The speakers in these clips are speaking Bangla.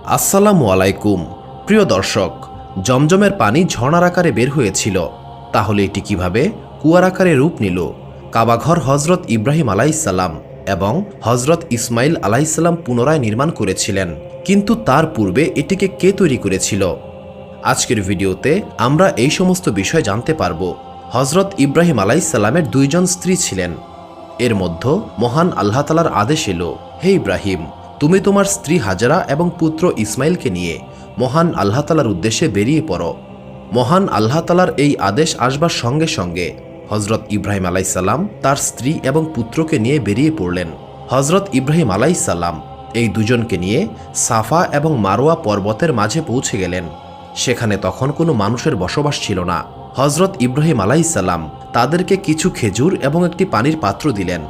আসসালামু আলাইকুম। প্রিয় দর্শক, জমজমের পানি ঝর্ণার আকারে বের হয়েছিল, তাহলে এটি কিভাবে কুয়ার আকারে রূপ নিল? কাবাঘর হজরত ইব্রাহিম আলাইসাল্লাম এবং হজরত ইসমাইল আলাইসাল্লাম পুনরায় নির্মাণ করেছিলেন, কিন্তু তার পূর্বে এটিকে কে তৈরি করেছিল? আজকের ভিডিওতে আমরা এই সমস্ত বিষয় জানতে পারব। হজরত ইব্রাহিম আলাইসাল্লামের দুইজন স্ত্রী ছিলেন। এর মধ্যে মহান আল্লাহ তালার আদেশ এলো, হে ইব্রাহিম, তুমি তোমার স্ত্রী হাজারা এবং পুত্র ইসমাইলকে নিয়ে মহান আল্লাহ তালার উদ্দেশ্যে বেরিয়ে পড়ো। মহান আল্লাহ তালার এই আদেশ আসবার সঙ্গে সঙ্গে হজরত ইব্রাহিম আলাইসাল্লাম তার স্ত্রী এবং পুত্রকে নিয়ে বেরিয়ে পড়লেন। হজরত ইব্রাহিম আলাইসাল্লাম এই দুজনকে নিয়ে সাফা এবং মারোয়া পর্বতের মাঝে পৌঁছে গেলেন। সেখানে তখন কোনো মানুষের বসবাস ছিল না। হজরত ইব্রাহিম আলাইসাল্লাম তাদেরকে কিছু খেজুর এবং একটি পানির পাত্র দিলেন।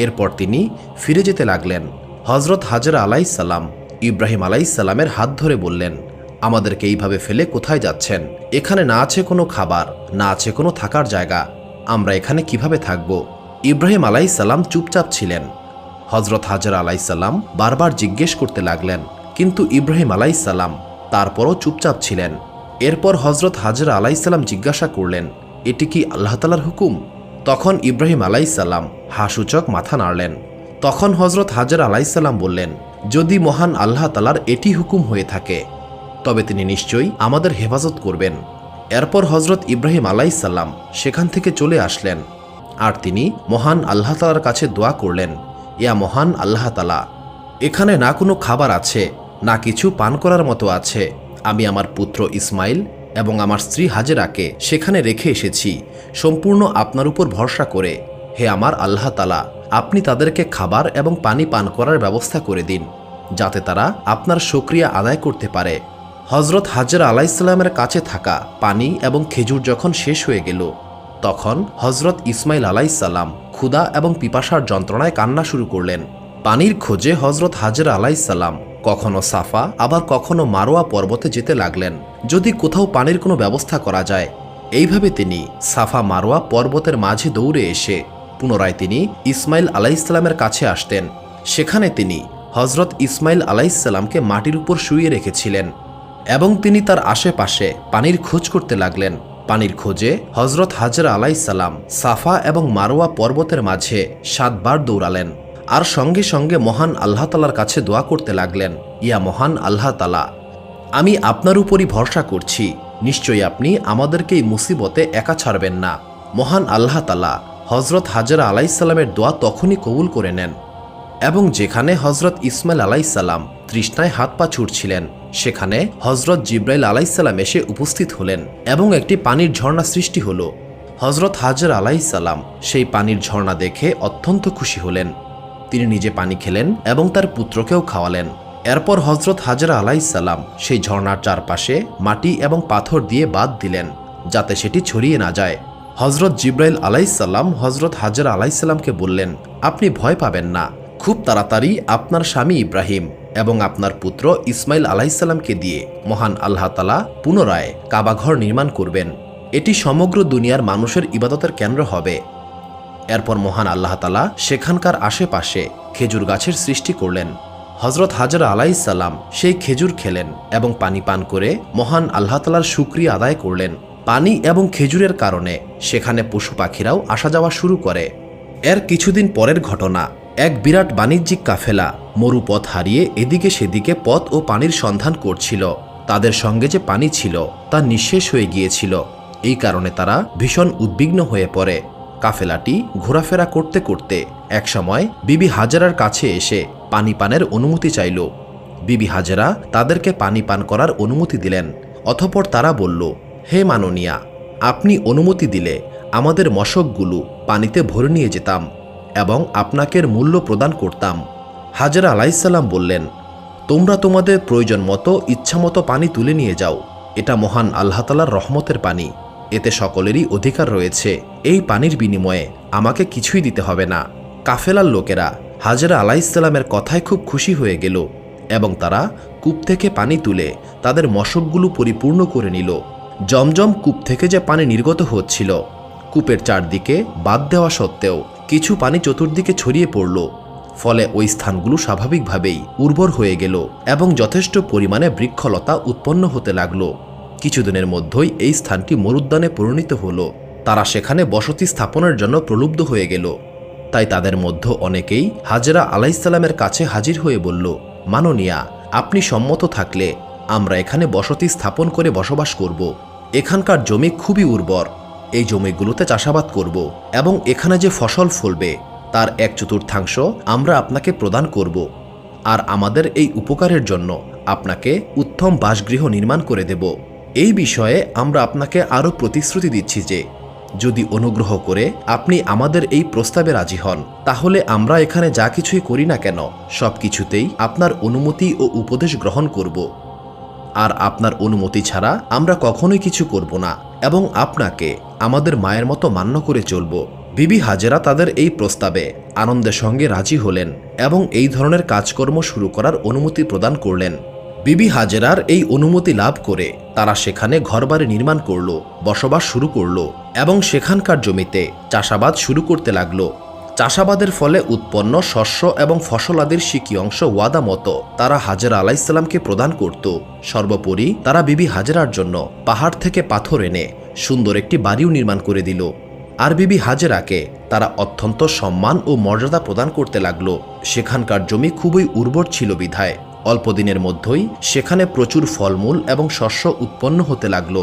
এরপর তিনি ফিরে যেতে লাগলেন। হজরত হাজরা আলাইসাল্লাম ইব্রাহিম আলাইসাল্লামের হাত ধরে বললেন, আমাদেরকে এইভাবে ফেলে কোথায় যাচ্ছেন? এখানে না আছে কোনো খাবার, না আছে কোনো থাকার জায়গা, আমরা এখানে কিভাবে থাকব? ইব্রাহিম আলাইসাল্লাম চুপচাপ ছিলেন। হজরত হাজরা আলাইসাল্লাম বারবার জিজ্ঞেস করতে লাগলেন, কিন্তু ইব্রাহিম আলাইসাল্লাম তারপরও চুপচাপ ছিলেন। এরপর হজরত হাজরা আলাইসাল্লাম জিজ্ঞাসা করলেন, এটি কি আল্লাহ তালার হুকুম? তখন ইব্রাহিম আলাইসাল্লাম হাসূচক মাথা নাড়লেন। তখন হজরত হাজরা আলাইসাল্লাম বললেন, যদি মহান আল্লাহ তালার এটি হুকুম হয়ে থাকে তবে তিনি নিশ্চয়ই আমাদের হেফাজত করবেন। এরপর হজরত ইব্রাহিম আলাইসাল্লাম সেখান থেকে চলে আসলেন আর তিনি মহান আল্লাহ তালার কাছে দোয়া করলেন, ইয়া মহান আল্লাহ তালা, এখানে না কোনো খাবার আছে, না কিছু পান করার মতো আছে। আমি আমার পুত্র ইসমাইল এবং আমার স্ত্রী হাজেরাকে সেখানে রেখে এসেছি সম্পূর্ণ আপনার উপর ভরসা করে। হে আমার আল্লাহ তালা, আপনি তাদেরকে খাবার এবং পানি পান করার ব্যবস্থা করে দিন, যাতে তারা আপনার শুকরিয়া আদায় করতে পারে। হজরত হাজরা আলাইসাল্লামের কাছে থাকা পানি এবং খেজুর যখন শেষ হয়ে গেল, তখন হজরত ইসমাইল আলাইসাল্লাম ক্ষুধা এবং পিপাসার যন্ত্রণায় কান্না শুরু করলেন। পানির খোঁজে হজরত হাজরা আলাইসাল্লাম কখনো সাফা আবার কখনো মারোয়া পর্বতে যেতে লাগলেন, যদি কোথাও পানির কোনো ব্যবস্থা করা যায়। এইভাবে তিনি সাফা মারোয়া পর্বতের মাঝে দৌড়ে এসে পুনরায় তিনি ইসমাইল আলাইসাল্লামের কাছে আসতেন। সেখানে তিনি হজরত ইসমাইল আলাইসাল্লামকে মাটির উপর শুইয়ে রেখেছিলেন এবং তিনি তার আশেপাশে পানির খোঁজ করতে লাগলেন। পানির খোঁজে হজরত হাজরা আলাইসাল্লাম সাফা এবং মারোয়া পর্বতের মাঝে 7 বার দৌড়ালেন আর সঙ্গে সঙ্গে মহান আল্লাহ তালার কাছে দোয়া করতে লাগলেন, ইয়া মহান আল্লাহ তালা, আমি আপনার উপরই ভরসা করছি, নিশ্চয়ই আপনি আমাদেরকে এই মুসিবতে একা ছাড়বেন না। মহান আল্লাহ তালা হজরত হাজরা আলাইসাল্লামের দোয়া তখনই কবুল করে নেন এবং যেখানে হজরত ইসমাইল আলাইসাল্লাম তৃষ্ণায় হাত পা ছুটছিলেন, সেখানে হজরত জিব্রাইল আলাইসাল্লাম এসে উপস্থিত হলেন এবং একটি পানির ঝর্ণা সৃষ্টি হল। হজরত হাজরা আলাইসাল্লাম সেই পানির ঝর্ণা দেখে অত্যন্ত খুশি হলেন। তিনি নিজে পানি খেলেন এবং তার পুত্রকেও খাওয়ালেন। এরপর হজরত হাজরা আলাইসাল্লাম সেই ঝর্ণার চারপাশে মাটি এবং পাথর দিয়ে বাঁধ দিলেন, যাতে সেটি ছড়িয়ে না যায়। হজরত জিব্রাইল আলাইসাল্লাম হজরত হাজরা আলাইসাল্লামকে বললেন, আপনি ভয় পাবেন না, খুব তাড়াতাড়ি আপনার স্বামী ইব্রাহিম এবং আপনার পুত্র ইসমাইল আলাইসাল্লামকে দিয়ে মহান আল্লাহ তালা পুনরায় কাবাঘর নির্মাণ করবেন। এটি সমগ্র দুনিয়ার মানুষের ইবাদতের কেন্দ্র হবে। এরপর মহান আল্লাহ তালা সেখানকার আশেপাশে খেজুর গাছের সৃষ্টি করলেন। হজরত হাজরা আলাইসাল্লাম সেই খেজুর খেলেন এবং পানি পান করে মহান আল্লাহ তালার শুকরিয়া আদায় করলেন। পানি এবং খেজুরের কারণে সেখানে পশু পাখিরাও আসা যাওয়া শুরু করে। এর কিছুদিন পরের ঘটনা, এক বিরাট বাণিজ্যিক কাফেলা মরুপথ হারিয়ে এদিকে সেদিকে পথ ও পানির সন্ধান করছিল। তাদের সঙ্গে যে পানি ছিল তা নিঃশেষ হয়ে গিয়েছিল। এই কারণে তারা ভীষণ উদ্বিগ্ন হয়ে পড়ে। কাফেলাটি ঘোরাফেরা করতে করতে একসময় বিবি হাজেরার কাছে এসে পানি পানের অনুমতি চাইল। বিবি হাজেরা তাদেরকে পানি পান করার অনুমতি দিলেন। অতঃপর তারা বলল, হে মাননীয়া, আপনি অনুমতি দিলে আমাদের মশকগুলো পানিতে ভরে নিয়ে যেতাম এবং আপনাকে মূল্য প্রদান করতাম। হাজরা আলাইসাল্লাম বললেন, তোমরা তোমাদের প্রয়োজন মতো ইচ্ছামতো পানি তুলে নিয়ে যাও, এটা মহান আল্লাহ তালার রহমতের পানি, এতে সকলেরই অধিকার রয়েছে। এই পানির বিনিময়ে আমাকে কিছুই দিতে হবে না। কাফেলার লোকেরা হাজরা আলাইসাল্লামের কথায় খুব খুশি হয়ে গেল এবং তারা কূপ থেকে পানি তুলে তাদের মশকগুলো পরিপূর্ণ করে নিল। জমজম কূপ থেকে যে পানি নির্গত হচ্ছিল, কূপের চারদিকে বাঁধ দেওয়া সত্ত্বেও কিছু পানি চতুর্দিকে ছড়িয়ে পড়ল ফলে ওই স্থানগুলো স্বাভাবিকভাবেই উর্বর হয়ে গেল এবং যথেষ্ট পরিমাণে বৃক্ষলতা উৎপন্ন হতে লাগলো। কিছুদিনের মধ্যেই এই স্থানটি মরুদ্যানে পরিণত হলো। তারা সেখানে বসতি স্থাপনের জন্য প্রলুব্ধ হয়ে গেল। তাই তাদের মধ্যে অনেকেই হাজেরা আলাইহিসসালামের কাছে হাজির হয়ে বলল, মাননীয়া, আপনি সম্মত থাকলে আমরা এখানে বসতি স্থাপন করে বসবাস করব। এখানকার জমি খুবই উর্বর। এই জমিগুলোতে চাষাবাদ করব এবং এখানে যে ফসল ফলবে তার 1/4 আমরা আপনাকে প্রদান করব। আর আমাদের এই উপকারের জন্য আপনাকে উত্তম বাসগৃহ নির্মাণ করে দেব। এই বিষয়ে আমরা আপনাকে আরও প্রতিশ্রুতি দিচ্ছি যে যদি অনুগ্রহ করে আপনি আমাদের এই প্রস্তাবে রাজি হন, তাহলে আমরা এখানে যা কিছুই করি না কেন সব কিছুতেই আপনার অনুমতি ও উপদেশ গ্রহণ করব। আর আপনার অনুমতি ছাড়া আমরা কখনোই কিছু করব না এবং আপনাকে আমাদের মায়ের মতো মান্য করে চলব। বিবি হাজেরা তাদের এই প্রস্তাবে আনন্দের সঙ্গে রাজি হলেন এবং এই ধরনের কাজকর্ম শুরু করার অনুমতি প্রদান করলেন। বিবি হাজেরার এই অনুমতি লাভ করে তারা সেখানে ঘরবাড়ি নির্মাণ করল, বসবাস শুরু করল এবং সেখানকার জমিতে চাষাবাদ শুরু করতে লাগল। চাষাবাদের ফলে উৎপন্ন শস্য এবং ফসলাদির সিকি অংশ ওয়াদা মতো তারা হাজেরা আলাইহিসসালামকে প্রদান করত। সর্বোপরি তারা বিবি হাজেরার জন্য পাহাড় থেকে পাথর এনে সুন্দর একটি বাড়িও নির্মাণ করে দিল। আর বিবি হাজেরাকে তারা অত্যন্ত সম্মান ও মর্যাদা প্রদান করতে লাগল। সেখানকার জমি খুবই উর্বর ছিল বিধায় অল্প দিনের মধ্যেই সেখানে প্রচুর ফলমূল এবং শস্য উৎপন্ন হতে লাগল।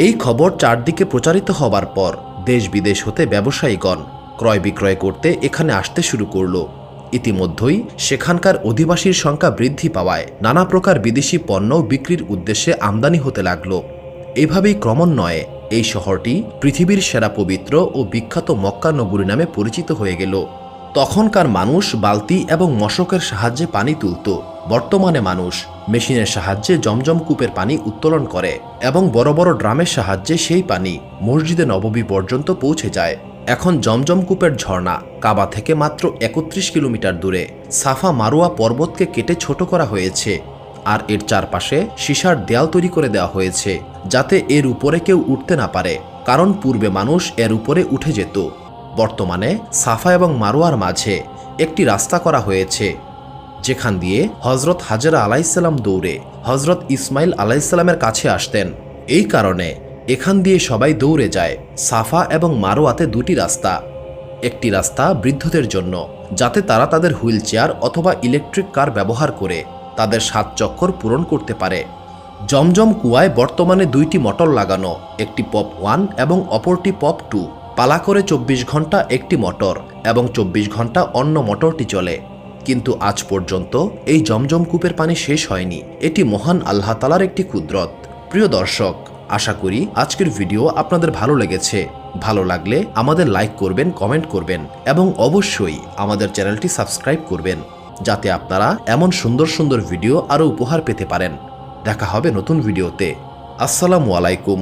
এই খবর চারদিকে প্রচারিত হবার পর দেশ বিদেশ হতে ব্যবসায়ীগণ ক্রয় বিক্রয় করতে এখানে আসতে শুরু করল। ইতিমধ্যেই সেখানকার অধিবাসীর সংখ্যা বৃদ্ধি পাওয়ায় নানা প্রকার বিদেশি পণ্য বিক্রির উদ্দেশ্যে আমদানি হতে লাগল। এভাবেই ক্রমান্বয়ে এই শহরটি পৃথিবীর সেরা পবিত্র ও বিখ্যাত মক্কা নগরী নামে পরিচিত হয়ে গেল। তখনকার মানুষ বালতি এবং মশকের সাহায্যে পানি তুলত। বর্তমানে মানুষ মেশিনের সাহায্যে জমজম কূপের পানি উত্তোলন করে এবং বড় বড় ড্রামের সাহায্যে সেই পানি মসজিদে নববী পর্যন্ত পৌঁছে যায়। এখন জমজম কূপের ঝর্ণা কাবা থেকে মাত্র 31 কিলোমিটার দূরে সাফা মারোয়া পর্বতকে কেটে ছোট করা হয়েছে। আর এর চারপাশে সীসার দেয়াল তৈরি করে দেওয়া হয়েছে যাতে এর উপরে কেউ উঠতে না পারে, কারণ পূর্বে মানুষ এর উপরে উঠে যেত। বর্তমানে সাফা এবং মারোয়ার মাঝে একটি রাস্তা করা হয়েছে যেখান দিয়ে হজরত হাজেরা আলাইহিসসালাম দৌড়ে হজরত ইসমাইল আলাইহিসসালামের কাছে আসতেন। এই কারণে এখান দিয়ে সবাই দৌড়ে যায়। সাফা এবং মারোয়াতে দুটি রাস্তা। একটি রাস্তা বৃদ্ধদের জন্য যাতে তারা তাদের হুইল চেয়ার অথবা ইলেকট্রিক কার ব্যবহার করে তাদের 7 চক্কর পূরণ করতে পারে। জমজম কুয়ায় বর্তমানে 2টি মোটর লাগানো, একটি পপ 1 এবং অপরটি পপ 2। পালা করে 24 ঘন্টা একটি মোটর এবং 24 ঘন্টা অন্য মোটরটি চলে। কিন্তু আজ পর্যন্ত এই জমজম কূপের পানি শেষ হয়নি। এটি মহান আল্লাহ তাআলার একটি কুদরত। প্রিয় দর্শক, আশা করি আজকের ভিডিও আপনাদের ভালো লেগেছে। ভালো লাগলে আমাদের লাইক করবেন, কমেন্ট করবেন এবং অবশ্যই আমাদের চ্যানেলটি সাবস্ক্রাইব করবেন যাতে আপনারা এমন সুন্দর সুন্দর ভিডিও আরও উপহার পেতে পারেন। দেখা হবে নতুন ভিডিওতে। আসসালামু আলাইকুম।